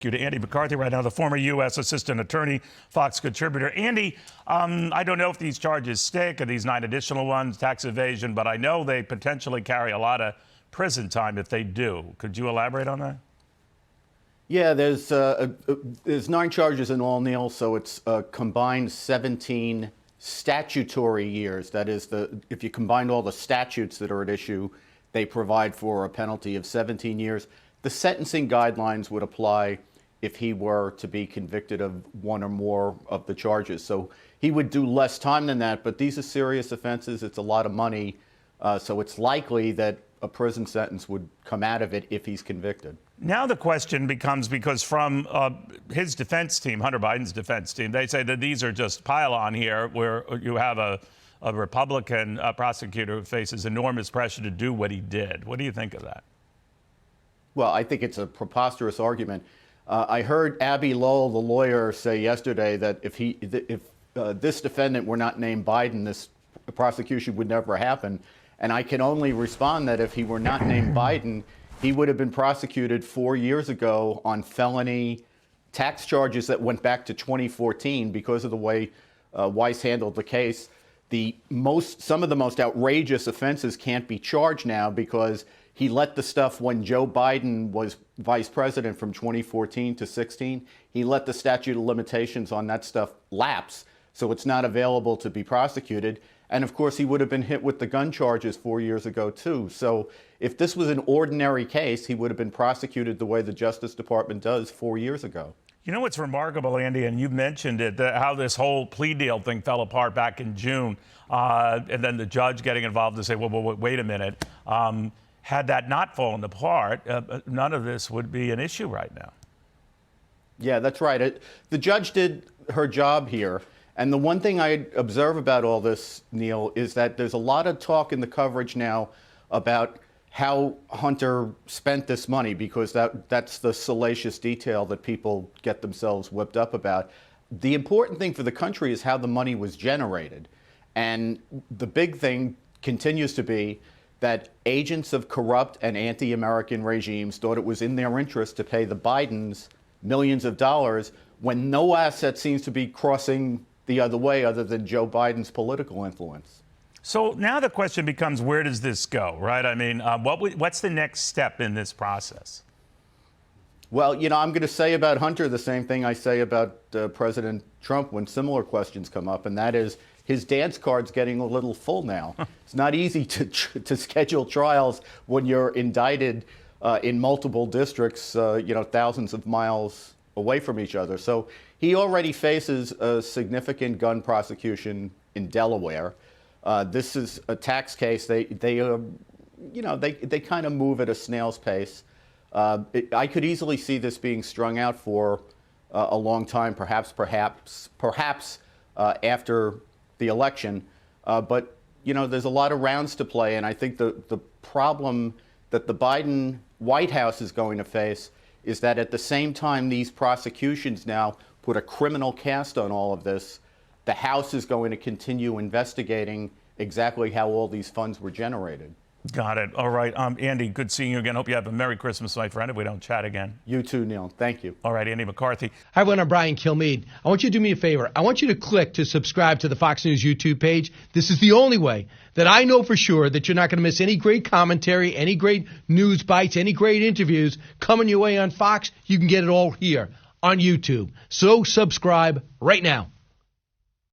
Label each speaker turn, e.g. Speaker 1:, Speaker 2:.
Speaker 1: You to Andy McCarthy right now, the former U.S. Assistant Attorney, Fox contributor. Andy, I don't know if these charges stick or these 9 additional ones, tax evasion, but I know they potentially carry a lot of prison time if they do. Could you elaborate on that?
Speaker 2: Yeah, there's 9 charges in all, Neil, so it's a combined 17 statutory years. That is, if you combine all the statutes that are at issue, they provide for a penalty of 17 years. The sentencing guidelines would apply if he were to be convicted of 1 or more of the charges. So he would do less time than that, but these are serious offenses. It's a lot of money, so it's likely that a prison sentence would come out of it if he's convicted.
Speaker 1: Now the question becomes, because from his defense team, Hunter Biden's defense team, they say that these are just pile-on here, where you have a Republican prosecutor who faces enormous pressure to do what he did. What do you think of that?
Speaker 2: Well, I think it's a preposterous argument. I heard Abbe Lowell, the lawyer, say yesterday that if this defendant were not named Biden, this prosecution would never happen. And I can only respond that if he were not named Biden, he would have been prosecuted 4 years ago on felony tax charges that went back to 2014 because of the way Weiss handled the case. Some of the most outrageous offenses can't be charged now because he let the stuff when Joe Biden was vice president from 2014 to 16. He let the statute of limitations on that stuff lapse, so it's not available to be prosecuted. And of course, he would have been hit with the gun charges 4 years ago, too. So if this was an ordinary case, he would have been prosecuted the way the Justice Department does 4 years ago.
Speaker 1: You know what's remarkable, Andy, and you mentioned it, how this whole plea deal thing fell apart back in June, and then the judge getting involved to say, well, wait a minute. Had that not fallen apart, none of this would be an issue right now.
Speaker 2: Yeah, that's right. The judge did her job here. And the one thing I observe about all this, Neil, is that there's a lot of talk in the coverage now about how Hunter spent this money, because that's the salacious detail that people get themselves whipped up about. The important thing for the country is how the money was generated. And the big thing continues to be that agents of corrupt and anti-American regimes thought it was in their interest to pay the Bidens millions of dollars when no asset seems to be crossing the other way other than Joe Biden's political influence.
Speaker 1: So now the question becomes, where does this go, right? I mean, what's the next step in this process?
Speaker 2: Well, you know, I'm going to say about Hunter the same thing I say about President Trump when similar questions come up, and that is his dance card's getting a little full now. It's not easy to schedule trials when you're indicted in multiple districts, thousands of miles away from each other. So he already faces a significant gun prosecution in Delaware. This is a tax case. They kind of move at a snail's pace. I could easily see this being strung out for a long time, perhaps after the election. But there's a lot of rounds to play, and I think the problem that the Biden White House is going to face is that at the same time these prosecutions now put a criminal cast on all of this, the House is going to continue investigating exactly how all these funds were generated.
Speaker 1: Got it. All right. Andy, good seeing you again. Hope you have a Merry Christmas, my friend, if we don't chat again.
Speaker 2: You too, Neil. Thank you.
Speaker 1: All right, Andy McCarthy.
Speaker 3: Hi, everyone. I'm Brian Kilmeade. I want you to do me a favor. I want you to click to subscribe to the Fox News YouTube page. This is the only way that I know for sure that you're not going to miss any great commentary, any great news bites, any great interviews coming your way on Fox. You can get it all here on YouTube. So subscribe right now.